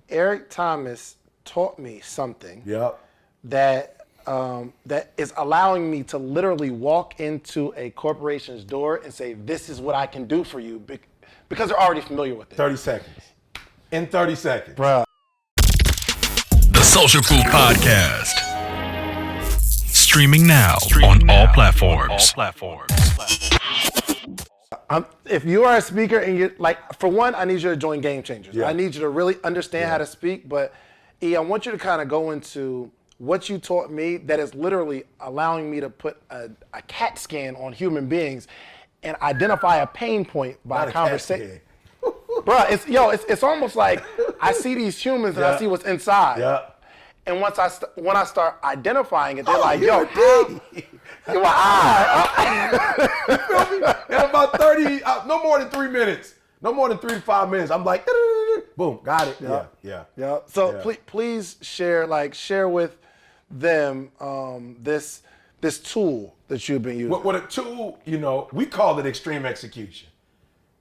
Eric Thomas taught me something Yep. that that is allowing me to literally walk into a corporation's door and say, "This is what I can do for you," because they're already familiar with it. 30 seconds. In 30 seconds. Bruh. The Social Food Podcast. Streaming now on all platforms. If you are a speaker and you're like, for one, I need you to join Game Changers. Yeah. I need you to really understand how to speak. But I want you to kind of go into what you taught me that is literally allowing me to put a CAT scan on human beings and identify a pain point by conversation. Bro, it's almost like I see these humans and I see what's inside. Yeah. And when I start identifying it, they're like, "Yo, how?" You're like, You feel me? In about 30, no more than 3 minutes. No more than 3 to 5 minutes. I'm like, boom, got it. Yeah. So please share with them this tool that you've been using. What a tool, we call it extreme execution.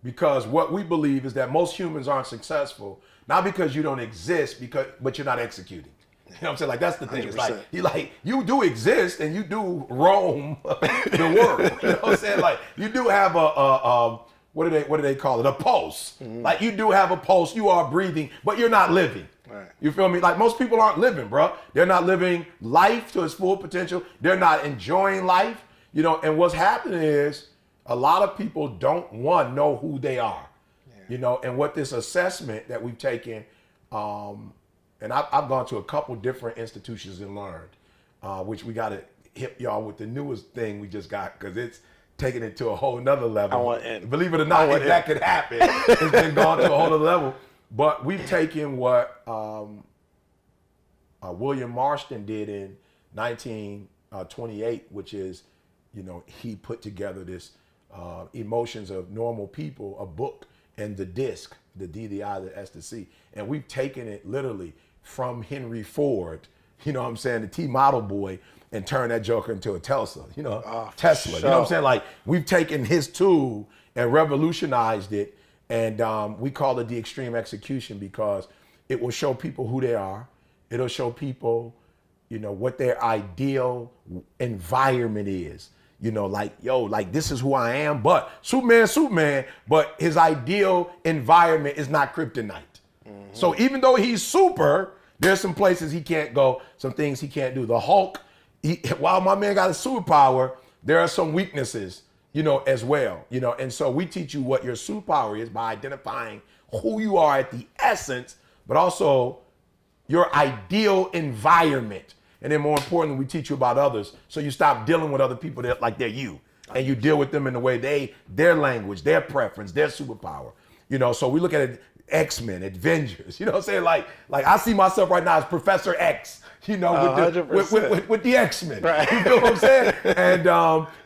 Because what we believe is that most humans aren't successful, not because you don't exist, but you're not executing. You know what I'm saying? Like, that's the thing. 100%. It's like, you do exist and you do roam the world. You know what I'm saying? Like, you do have what do they call it? A pulse. Mm-hmm. Like, you do have a pulse. You are breathing, but you're not living. Right. You feel me? Like, most people aren't living, bro. They're not living life to its full potential. They're not enjoying life. And what's happening is a lot of people don't know who they are. Yeah. And what this assessment that we've taken, and I've gone to a couple different institutions and learned, which we got to hit y'all with the newest thing we just got, because it's taking it to a whole nother level. Believe it or not, if that could happen, it's been gone to a whole other level. But we've taken what William Marston did in 1928, which is, he put together this Emotions of Normal People, a book, and the disc, the D, the I, the S, the C. And we've taken it literally from Henry Ford, the T model boy, and turned that joker into a Tesla, Tesla. You know what I'm saying? Like, we've taken his tool and revolutionized it, and we call it the extreme execution because it will show people who they are. It'll show people, what their ideal environment is. Like, this is who I am, but Superman, but his ideal environment is not kryptonite. Mm-hmm. So even though he's super, there's some places he can't go, some things he can't do. The Hulk, while my man got a superpower, there are some weaknesses, as well. And so we teach you what your superpower is by identifying who you are at the essence, but also your ideal environment. And then more importantly, we teach you about others. So you stop dealing with other people like they're you. And you deal with them in the way their language, their preference, their superpower. So we look at it, X-Men, Avengers. You know what I'm saying? Like I see myself right now as Professor X, with the X-Men. Right. You know what I'm saying?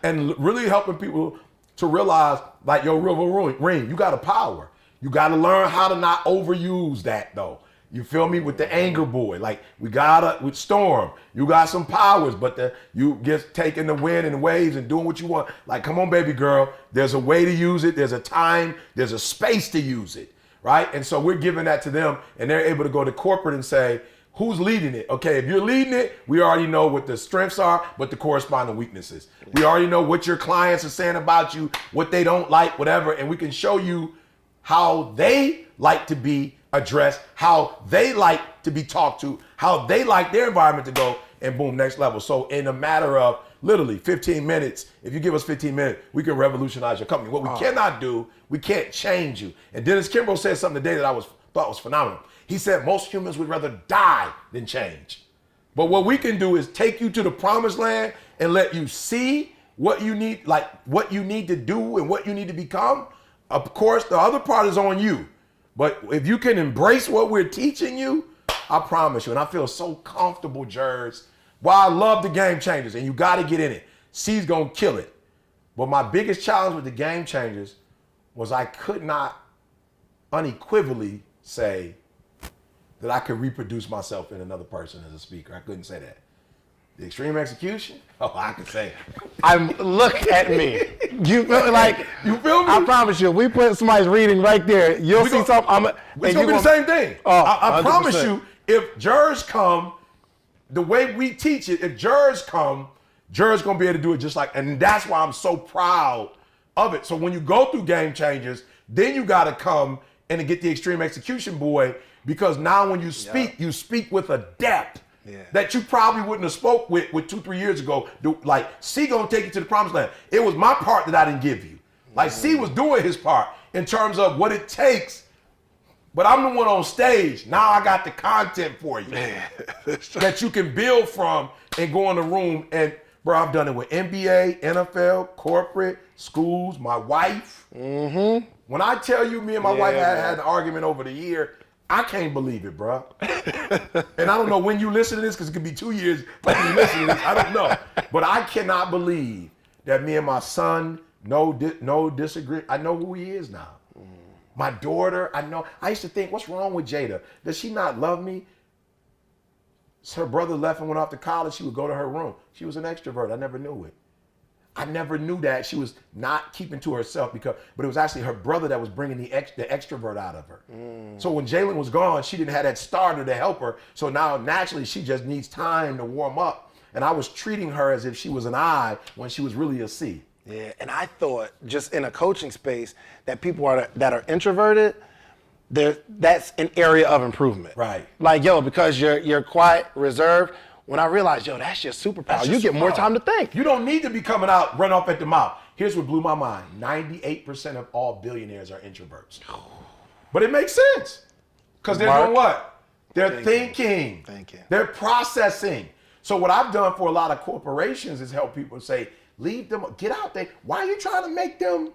And really helping people to realize, like, your river ring, you got a power. You got to learn how to not overuse that, though. You feel me? With the anger boy, like with Storm, you got some powers, but you just taking the wind and the waves and doing what you want. Like, come on, baby girl. There's a way to use it. There's a time. There's a space to use it, right? And so we're giving that to them, and they're able to go to corporate and say, who's leading it? Okay, if you're leading it, we already know what the strengths are, but the corresponding weaknesses. We already know what your clients are saying about you, what they don't like, whatever, and we can show you how they like to be addressed, how they like to be talked to, how they like their environment to go, and boom, next level. So in a matter of literally 15 minutes, if you give us 15 minutes, we can revolutionize your company. What we cannot do, we can't change you. And Dennis Kimbrough said something today that I thought was phenomenal. He said most humans would rather die than change. But what we can do is take you to the promised land and let you see what you need, like what you need to do and what you need to become. Of course, the other part is on you. But if you can embrace what we're teaching you, I promise you, and I feel so comfortable, Jerz. Well, I love the Game Changers, and you got to get in it. C's going to kill it. But my biggest challenge with the Game Changers was I could not unequivocally say that I could reproduce myself in another person as a speaker. I couldn't say that. The extreme execution? Oh, I can say it. Look at me. You feel like You feel me? I promise you, we put somebody's reading right there. You'll see something. It's gonna be the same thing. Oh, I promise 100%. you, if jurors come, the way we teach it, if jurors come, jurors gonna be able to do it just like, and that's why I'm so proud of it. So when you go through Game Changers, then you gotta come and get the extreme execution boy, because now when you speak, you speak with a depth that you probably wouldn't have spoke with 2-3 years ago. Like, C gonna take you to the promised land. It was my part that I didn't give you. Like, C was doing his part in terms of what it takes, but I'm the one on stage. Now I got the content for you that you can build from and go in the room. And bro, I've done it with NBA, NFL, corporate, schools, my wife. Mm-hmm. When I tell you, me and my wife had an argument over the year, I can't believe it, bro. And I don't know when you listen to this, because it could be 2 years when you listen to this. I don't know. But I cannot believe that me and my son, no disagree. I know who he is now. My daughter, I know. I used to think, what's wrong with Jada? Does she not love me? Her brother left and went off to college. She would go to her room. She was an extrovert. I never knew it. I never knew that she was not keeping to herself, but it was actually her brother that was bringing the extrovert out of her. So when Jalen was gone, she didn't have that starter to help her. So now naturally she just needs time to warm up. And I was treating her as if she was an I when she was really a C. Yeah, and I thought just in a coaching space that people that are introverted, that's an area of improvement. Right. Like, yo, because you're quiet, reserved. When I realized, yo, that's your superpower. You get more time to think. You don't need to be coming out, run off at the mouth. Here's what blew my mind. 98% of all billionaires are introverts. But it makes sense. Because they're doing what? They're thinking. They're processing. So what I've done for a lot of corporations is help people say, leave them, get out there. Why are you trying to make them,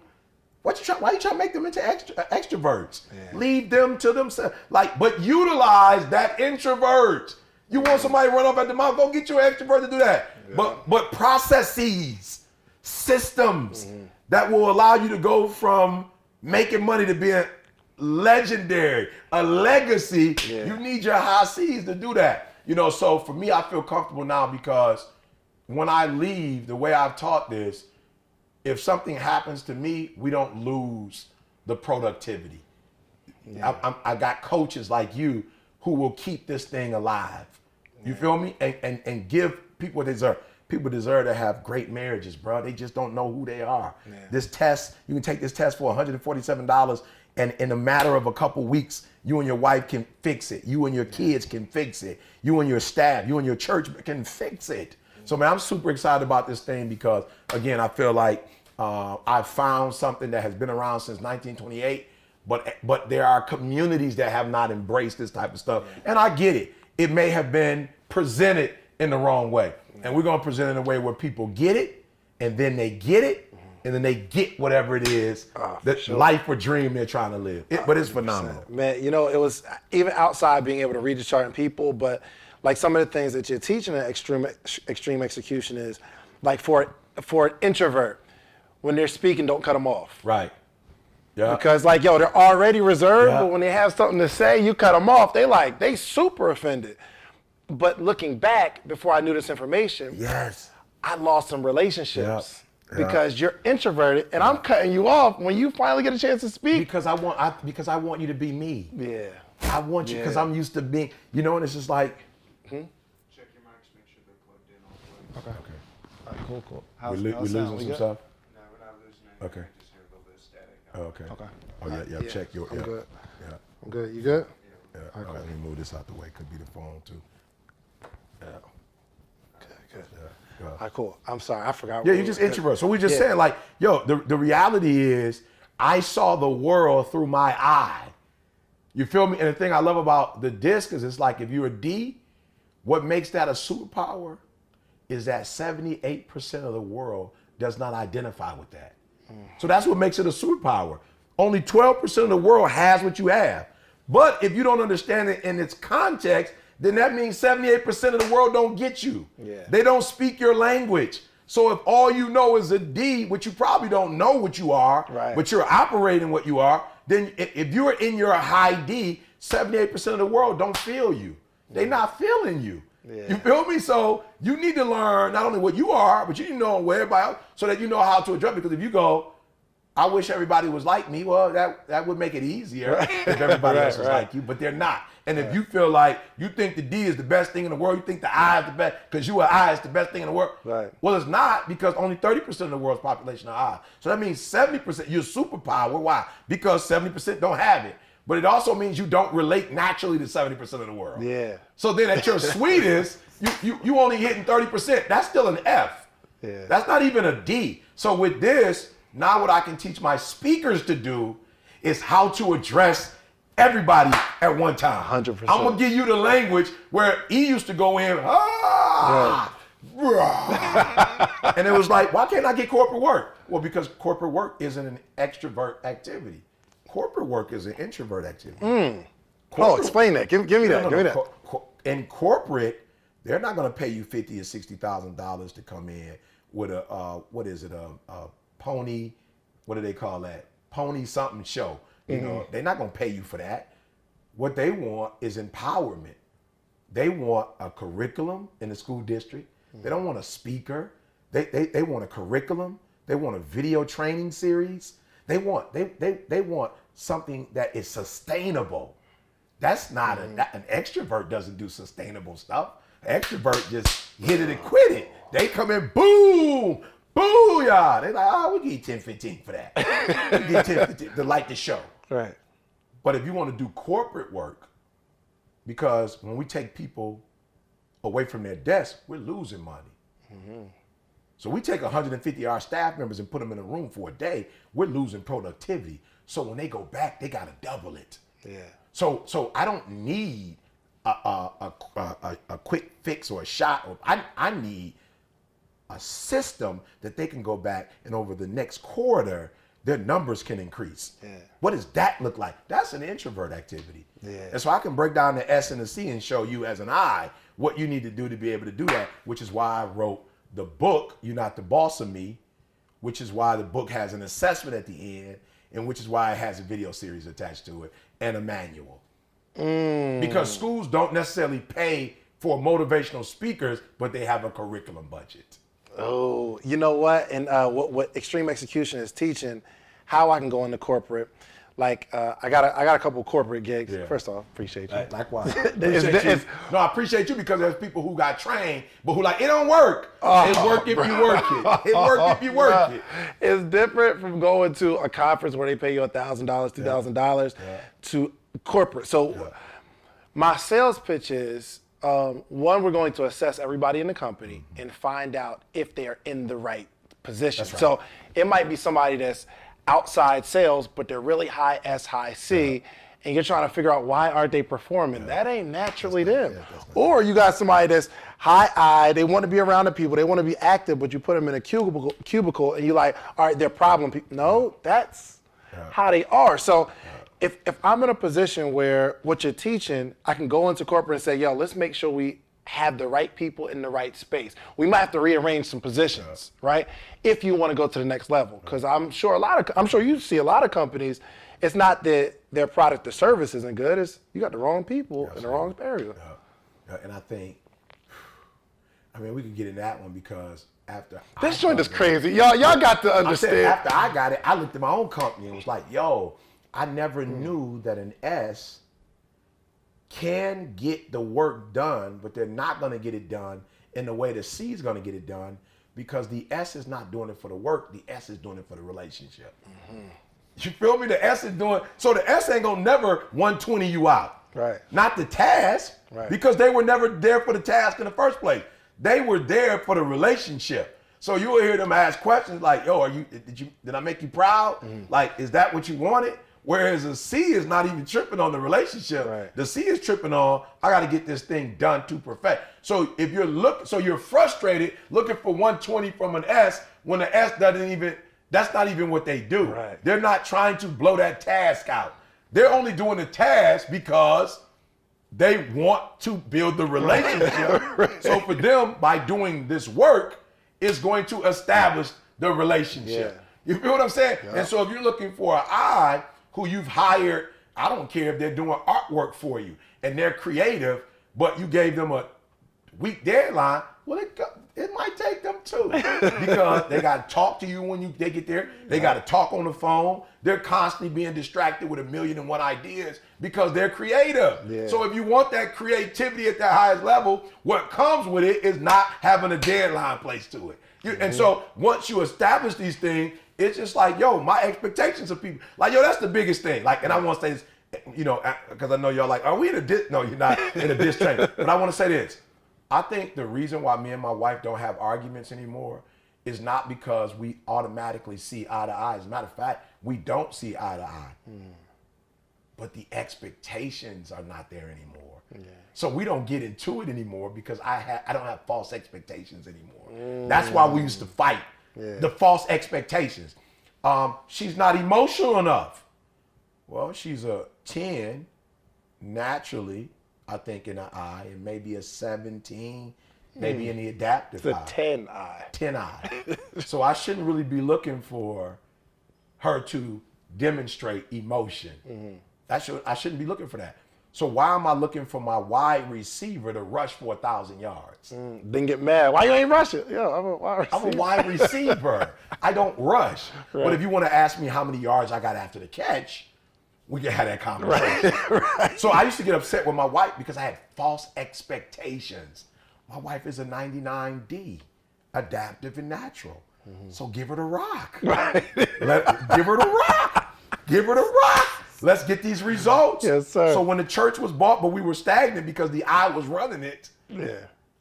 why are you trying to make them into extroverts? Yeah. Leave them to themselves. But utilize that introvert. You want somebody to run off at the mouth, go get your extrovert to do that. Yeah. But processes, systems that will allow you to go from making money to being legendary, a legacy. Yeah. You need your high C's to do that. So for me, I feel comfortable now because when I leave, the way I've taught this, if something happens to me, we don't lose the productivity. Yeah. I got coaches like you who will keep this thing alive. You feel me? And give people what they deserve. People deserve to have great marriages, bro. They just don't know who they are. Yeah. This test, you can take this test for $147, and in a matter of a couple weeks, you and your wife can fix it. You and your kids can fix it. You and your staff, you and your church can fix it. So, man, I'm super excited about this thing because, again, I feel like I found something that has been around since 1928, but there are communities that have not embraced this type of stuff. And I get it. It may have been presented in the wrong way. And we're going to present it in a way where people get it, and then they get it, and then they get whatever it is, that life or dream they're trying to live. But it's phenomenal. Man, it was even outside being able to read the chart in people, but like some of the things that you're teaching in extreme execution is like for an introvert, when they're speaking, don't cut them off. Right. Yeah. Because they're already reserved, but when they have something to say, you cut them off. They super offended. But looking back, before I knew this information, I lost some relationships because you're introverted, and I'm cutting you off when you finally get a chance to speak. Because I want you to be me. Yeah. I want you because I'm used to being, and it's just like. Check your mics, make sure they're plugged in all the way. Okay. All right, cool. We losing some stuff? No, we're not losing anything. Okay. Just hear a little bit of static. Okay. Oh, yeah. Check your. I'm good. Yeah. I'm good. You good? Yeah. All right, let me move this out the way. Could be the phone too. Yeah. Good. Yeah. All right, cool. I'm sorry, I forgot. Yeah, you're just introvert. So we're just saying, the reality is, I saw the world through my eye. You feel me? And the thing I love about the disc is, it's like if you're a D, what makes that a superpower is that 78% of the world does not identify with that. So that's what makes it a superpower. Only 12% of the world has what you have. But if you don't understand it in its context, then that means 78% of the world don't get you. Yeah. They don't speak your language. So if all you know is a D, which you probably don't know what you are, but you're operating what you are, then if you're in your high D, 78% of the world don't feel you. They're not feeling you. Yeah. You feel me? So you need to learn not only what you are, but you need to know where everybody else, so that you know how to address. Because if you go, I wish everybody was like me, well, that would make it easier if everybody else was like you, but they're not. And if you feel like you think the D is the best thing in the world, you think the I is the best, because you are I is the best thing in the world. Right. Well, it's not, because only 30% of the world's population are I. So that means 70%, you're superpower. Why? Because 70% don't have it. But it also means you don't relate naturally to 70% of the world. Yeah. So then at your sweetest, you only hitting 30%. That's still an F. Yeah. That's not even a D. So with this, now what I can teach my speakers to do is how to address everybody at one time. 100%. I'm gonna give you the language where he used to go in, and it was like, why can't I get corporate work? Well, because corporate work isn't an extrovert activity. Corporate work is an introvert activity. Explain that. Give me that. Give me that. In corporate, they're not going to pay you $50,000 or $60,000 to come in with a a pony. What do they call that? Pony something show. You know, they're not going to pay you for that. What they want is empowerment. They want a curriculum in the school district. They don't want a speaker. They want a curriculum. They want a video training series. They want something that is sustainable. That's not an extrovert doesn't do sustainable stuff. An extrovert just hit it and quit it. They come in, boom, booyah. They like, oh, we give you 10, 15 for that. We get 10, 15 to light the show. Right. But if you want to do corporate work, because when we take people away from their desk, we're losing money. So we take 150 of our staff members and put them in a room for a day, we're losing productivity. So when they go back, they got to double it. Yeah. So I don't need a quick fix or a shot. I need a system that they can go back and over the next quarter, their numbers can increase. Yeah. What does that look like? That's an introvert activity. Yeah. And so I can break down the S and the C and show you as an I what you need to do to be able to do that, which is why I wrote the book, You're Not the Boss of Me, which is why the book has an assessment at the end, and which is why it has a video series attached to it and a manual. Because schools don't necessarily pay for motivational speakers, but they have a curriculum budget. Oh, you know what? And what Extreme Execution is teaching, how I can go into corporate. Like I got a couple corporate gigs. Yeah. First off, appreciate you. Likewise. It's- No, I appreciate you because there's people who got trained, but who like, it don't work. It work if you work it. It work if you work it. It's different from going to a conference where they pay you $1,000, $2,000 to corporate. So my sales pitch is, one, we're going to assess everybody in the company and find out if they're in the right position. That's right. So it might be somebody that's outside sales, but they're really high S, high C, and you're trying to figure out why aren't they performing. That ain't naturally them. Or you got somebody that's high I, they want to be around the people, they want to be active, but you put them in a cubicle and you're like, all right, they're problem people. No, that's how they are. So if I'm in a position where what you're teaching, I can go into corporate and say, yo, let's make sure we have the right people in the right space. We might have to rearrange some positions, right? If you want to go to the next level, because I'm sure you see a lot of companies. It's not that their product or service isn't good. It's you got the wrong people in the wrong area. And I think, we can get in that one because after This joint is crazy, y'all got to understand. After I got it, I looked at my own company and was like, yo, I never knew that an S can get the work done, but they're not going to get it done in the way the C is going to get it done, because the S is not doing it for the work. The S is doing it for the relationship. You feel me? The S is doing, so the S ain't going to never 120 you out. Right. Not the task, Right. because they were never there for the task in the first place. They were there for the relationship. So you will hear them ask questions like, yo, did I make you proud? Like, is that what you wanted? Whereas a C is not even tripping on the relationship. Right. The C is tripping on, I got to get this thing done to perfect. So if you're frustrated looking for 120 from an S when the S that's not even what they do. Right. They're not trying to blow that task out. They're only doing the task because they want to build the relationship. Right. So for them, by doing this work, it's going to establish the relationship. Yeah. You feel what I'm saying? Yeah. And so if you're looking for an I who you've hired, I don't care if they're doing artwork for you and they're creative, but you gave them a week deadline, well, it might take them 2 because they got to talk to you when they get there. They got to talk on the phone. They're constantly being distracted with 1,000,001 ideas because they're creative. Yeah. So if you want that creativity at the highest level, what comes with it is not having a deadline placed to it. And so once you establish these things, it's just like, yo, my expectations of people, like, yo, that's the biggest thing. Like, and I want to say this, you know, because I know y'all like, are we in a diss? No, you're not in a diss train. But I want to say this. I think the reason why me and my wife don't have arguments anymore is not because we automatically see eye to eye. As a matter of fact, we don't see eye to eye. But the expectations are not there anymore. Yeah. So we don't get into it anymore because I don't have false expectations anymore. That's why we used to fight. Yeah. The false expectations. She's not emotional enough. Well, she's a 10 naturally, I think, in an eye, and maybe a 17, maybe in the adaptive eye. It's a 10 eye. 10 eye. So I shouldn't really be looking for her to demonstrate emotion. I shouldn't be looking for that. So why am I looking for my wide receiver to rush for 1,000 yards? Then get mad. Why you ain't rushing? Yo, I'm a wide receiver. I'm a wide receiver. I don't rush. Right. But if you want to ask me how many yards I got after the catch, we can have that conversation. Right. So I used to get upset with my wife because I had false expectations. My wife is a 99D, adaptive and natural. So give her the rock. Right. Give her the rock. Give her the rock. Let's get these results. Yes, sir. So when the church was bought, but we were stagnant because the eye was running it. Yeah.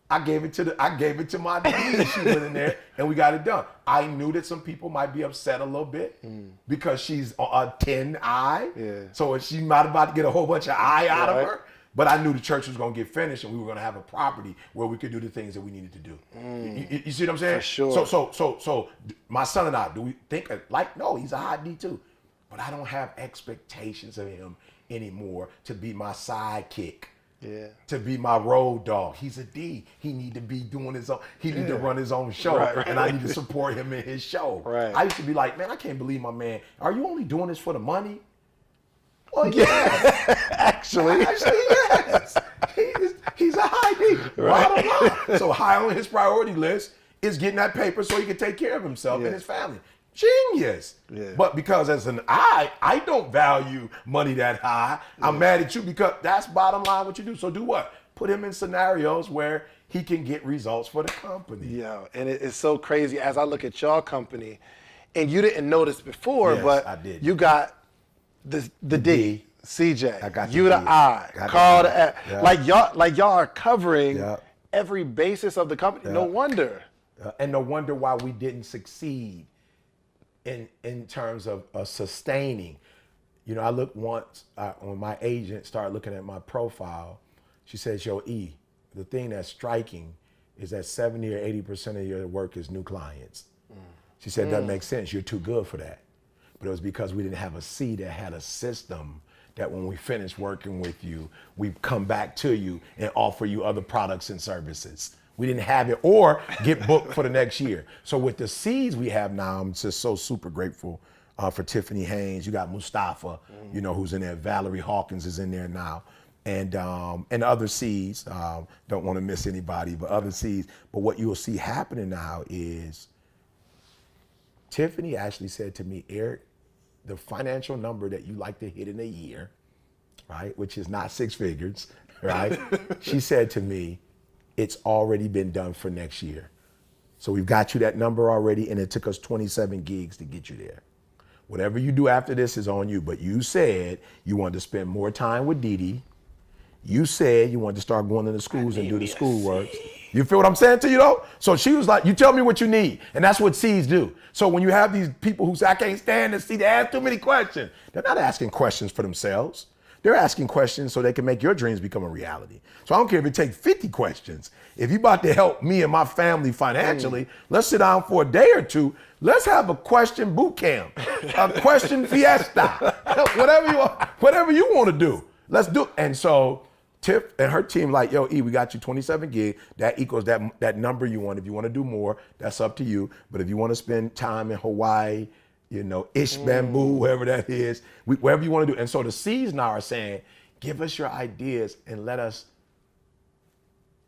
I gave it to my D. She went in there and we got it done. I knew that some people might be upset a little bit because she's a 10 eye. Yeah. So she might about to get a whole bunch of eye out of her. But I knew the church was going to get finished and we were going to have a property where we could do the things that we needed to do. You see what I'm saying? For sure. So my son and I, do we think like, no, he's a high D too. But I don't have expectations of him anymore to be my sidekick. Yeah. To be my road dog. He's a D. He need to be doing his own, he need to run his own show. Right. And I need to support him in his show. Right. I used to be like, man, I can't believe my man. Are you only doing this for the money? Well, yes. Actually, yes. He's a high D. Right. So high on his priority list is getting that paper so he can take care of himself and his family. Genius. Yeah. But because as an I don't value money that high. Yeah. I'm mad at you because that's bottom line what you do. So do what? Put him in scenarios where he can get results for the company. Yeah, and it's so crazy as I look at y'all company, and you didn't notice before, but I did. You got the D, CJ. I got you the I, Carl the F. Yeah. Like y'all are covering every basis of the company. Yeah. No wonder. And no wonder why we didn't succeed. In terms of sustaining. You know, I looked once when my agent started looking at my profile, she says, yo, E, the thing that's striking is that 70 or 80% of your work is new clients. She said, that makes sense. You're too good for that. But it was because we didn't have a C that had a system that when we finish working with you, we come back to you and offer you other products and services. We didn't have it or get booked for the next year. So with the C's we have now, I'm just so super grateful for Tiffany Haynes. You got Mustafa, you know, who's in there. Valerie Hawkins is in there now. And other C's, don't want to miss anybody, but other C's. But what you'll see happening now is Tiffany actually said to me, Eric, the financial number that you like to hit in a year, right, which is not 6 figures, right? She said to me, it's already been done for next year. So we've got you that number already, and it took us 27 gigs to get you there. Whatever you do after this is on you, but you said you wanted to spend more time with Dee Dee. You said you wanted to start going to the schools and do the schoolwork. You feel what I'm saying to you though? So she was like, you tell me what you need. And that's what C's do. So when you have these people who say, I can't stand this, see, they ask too many questions. They're not asking questions for themselves. They're asking questions so they can make your dreams become a reality. So I don't care if it takes 50 questions. If you're about to help me and my family financially, let's sit down for a day or two. Let's have a question boot camp, a question fiesta, whatever you want to do. Let's do it. And so Tiff and her team like, yo, E, we got you 27 gig. That equals that number you want. If you want to do more, that's up to you. But if you want to spend time in Hawaii, you know, Ish Bamboo, wherever that is, wherever you want to do. And so the C's now are saying, give us your ideas and let us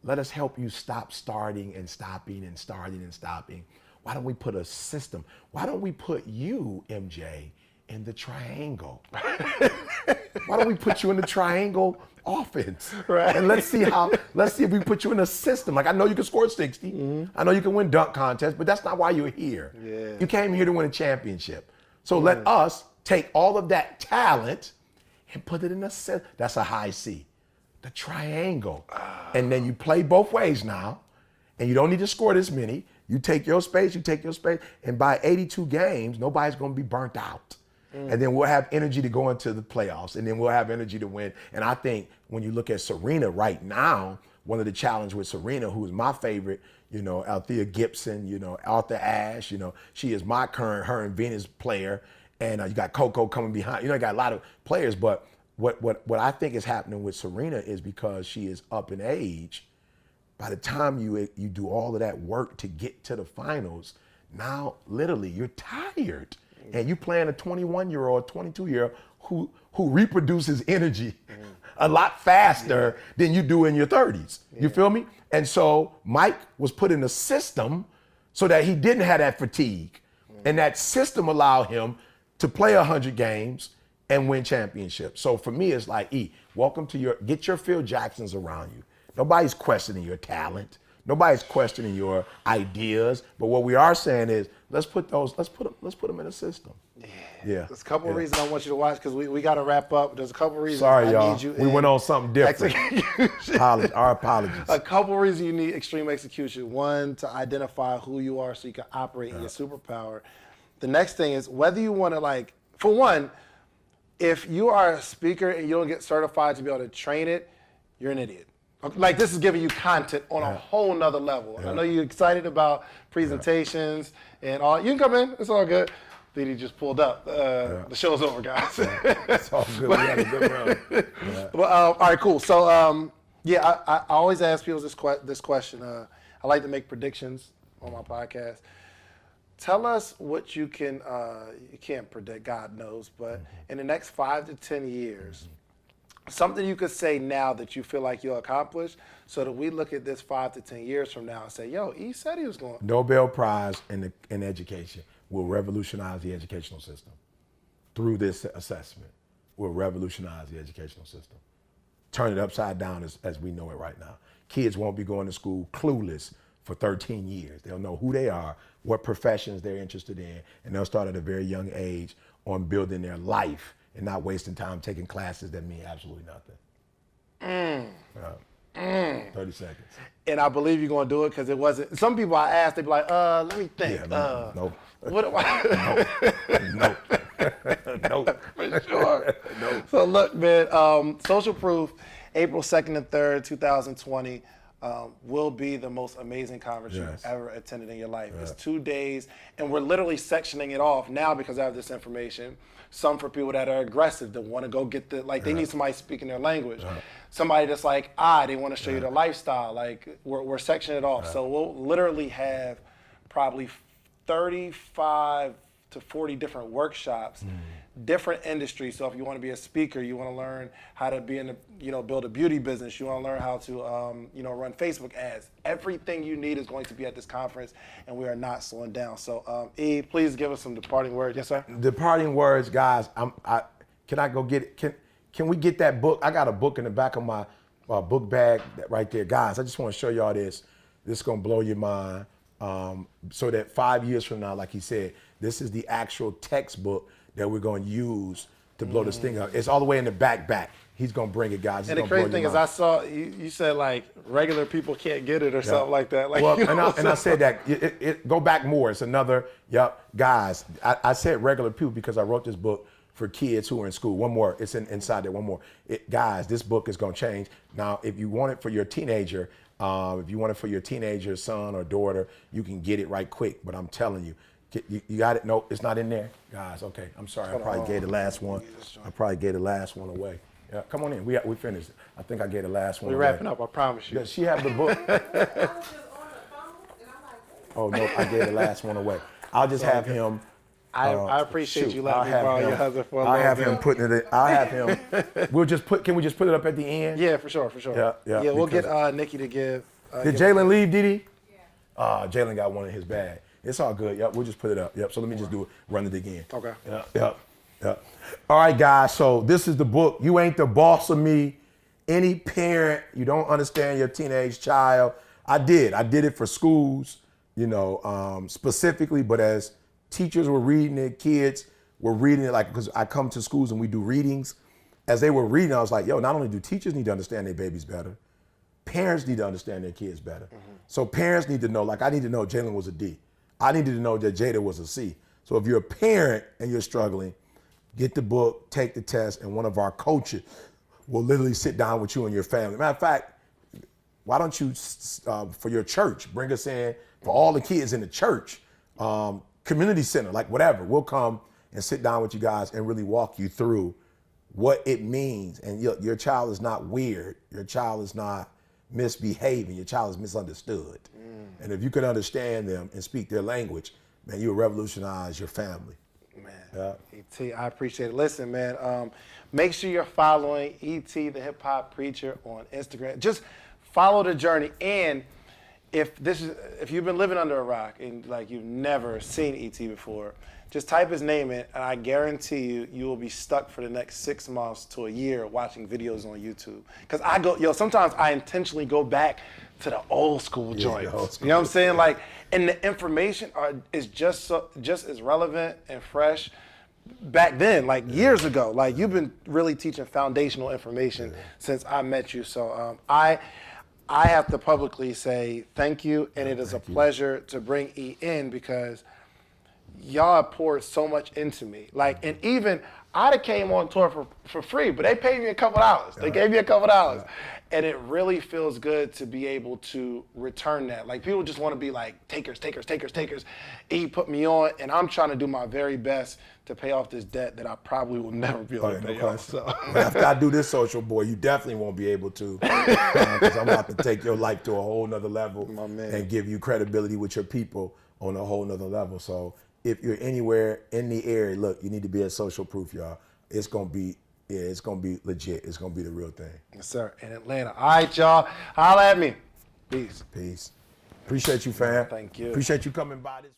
let us help you stop starting and stopping and starting and stopping. Why don't we put a system? Why don't we put you, MJ, in the triangle? Why don't we put you in the triangle offense? Right. And let's see if we put you in a system. Like, I know you can score 60. I know you can win dunk contests, but that's not why you're here. Yeah. You came here to win a championship. So let us take all of that talent and put it in a system. That's a high C. The triangle. And then you play both ways now, and you don't need to score this many. You take your space, and by 82 games, nobody's gonna be burnt out. And then we'll have energy to go into the playoffs, and then we'll have energy to win. And I think when you look at Serena right now, one of the challenges with Serena, who is my favorite, Althea Gibson, Arthur Ashe, she is my current, her and Venus player. And you got Coco coming behind. You got a lot of players, but what I think is happening with Serena is because she is up in age. By the time you do all of that work to get to the finals, now literally you're tired, and you playing a 21-year-old, 22-year-old who reproduces energy a lot faster than you do in your 30s. You feel me? And so Mike was put in a system so that he didn't have that fatigue, and that system allowed him to play 100 games and win championships. So for me, it's like, welcome to get your Phil Jacksons around you. Nobody's questioning your talent. Nobody's questioning your ideas. But what we are saying is, let's put them in a system. Yeah. There's a couple of reasons I want you to watch, because we got to wrap up. There's a couple of reasons Sorry, I y'all. need you. We went on something different. Our apologies. A couple of reasons you need extreme execution. One, to identify who you are so you can operate in your superpower. The next thing is whether you want to, for one, if you are a speaker and you don't get certified to be able to train it, you're an idiot. Like, this is giving you content on a whole nother level. I know you're excited about presentations and all. You can come in. It's all good. Didi just pulled up. The show's over, guys. It's all good. We had a good run. Well, all right, cool. So, I always ask people this question. I like to make predictions on my podcast. Tell us what you can't predict, God knows, but in the next 5 to 10 years, something you could say now that you feel like you'll accomplish, so that we look at this 5 to 10 years from now and say, yo, he said he was going. Nobel Prize in education will revolutionize the educational system. Through this assessment, will revolutionize the educational system. Turn it upside down as we know it right now. Kids won't be going to school clueless for 13 years. They'll know who they are, what professions they're interested in, and they'll start at a very young age on building their life and not wasting time taking classes that mean absolutely nothing. 30 seconds. And I believe you're going to do it, because it wasn't. Some people I asked, they'd be like, let me think. Yeah, no. What do I? No. For sure. No. So look, man, Social Proof, April 2nd and 3rd, 2020, will be the most amazing conference you've ever attended in your life. It's 2 days, and we're literally sectioning it off now because I have this information. Some for people that are aggressive, that want to go get they need somebody speaking their language. Somebody that's like, they want to show you the lifestyle. Like, we're sectioning it off. So we'll literally have probably 35 to 40 different workshops, different industries. So if you want to be a speaker, you want to learn how to be build a beauty business, you want to learn how to, run Facebook ads. Everything you need is going to be at this conference, and we are not slowing down. So, E, please give us some departing words. Yes, sir? Departing words, guys. Can I go get it? Can we get that book? I got a book in the back of my book bag right there. Guys, I just want to show y'all this. This is going to blow your mind. So that 5 years from now, like he said, this is the actual textbook that we're going to use to blow this thing up. It's all the way in the back. He's going to bring it, guys. And the crazy thing is, I saw you said like regular people can't get it or something like that. Like, well, and I said that it go back more. It's another. Guys. I said regular people because I wrote this book for kids who are in school. One more. It's inside there. One more. Guys, this book is going to change. Now, if you want it for your teenager, son or daughter, you can get it right quick. But I'm telling you, you got it? No, it's not in there. Guys, okay. I'm sorry. I probably gave the last one away. Yeah, come on in. We finished. I think I gave the last one away. We're wrapping up, I promise you. Yeah, she had the book. Oh, no, I gave the last one away. I'll just have him. I appreciate you letting me borrow your husband for a little bit. I'll have him putting it in. I'll have him. Can we just put it up at the end? Yeah, for sure. Yeah, We'll get Nikki to give Did Jalen leave, Didi? Yeah. Jalen got one in his bag. It's all good. Yep, we'll just put it up. Yep, so let me just do it, run it again. Okay. Yep. All right, guys, so this is the book, You Ain't the Boss of Me. Any parent, you don't understand your teenage child. I did it for schools, specifically, but as teachers were reading it, kids were reading it, like, because I come to schools and we do readings. As they were reading, I was like, not only do teachers need to understand their babies better, parents need to understand their kids better. So parents need to know, like I need to know Jalen was a D. I needed to know that Jada was a C. So if you're a parent and you're struggling, get the book, take the test, and one of our coaches will literally sit down with you and your family. Matter of fact, why don't you, for your church, bring us in, for all the kids in the church, community center, like whatever, we'll come and sit down with you guys and really walk you through what it means. And your child is not weird. Your child is not misbehaving. Your child is misunderstood. And if you can understand them and speak their language, man, you'll revolutionize your family. Man, ET, I appreciate it. Listen, man, make sure you're following ET The HipHop Preacher on Instagram. Just follow the journey. And if you've been living under a rock and like you've never seen ET before, just type his name in, and I guarantee you will be stuck for the next 6 months to a year watching videos on YouTube. Because sometimes I intentionally go back to the old school joints. You know what I'm saying? Like, and the information is just as relevant and fresh back then, like years ago. Like, you've been really teaching foundational information since I met you. So I have to publicly say thank you, and it is a pleasure to bring E in because y'all have poured so much into me. Like, and even I'd have came on tour for free, but they paid me a couple dollars. They gave me a couple dollars. And it really feels good to be able to return that. Like, people just want to be like, takers. E put me on, and I'm trying to do my very best to pay off this debt that I probably will never be able to pay off. So. After I do this, Social Boy, you definitely won't be able to, because I'm about to take your life to a whole nother level and give you credibility with your people on a whole nother level. So if you're anywhere in the area, look, you need to be at Social Proof, y'all. It's gonna be legit. It's gonna be the real thing. Yes, sir. In Atlanta. All right, y'all. Holla at me. Peace. Appreciate you, fam. Thank you. Appreciate you coming by this.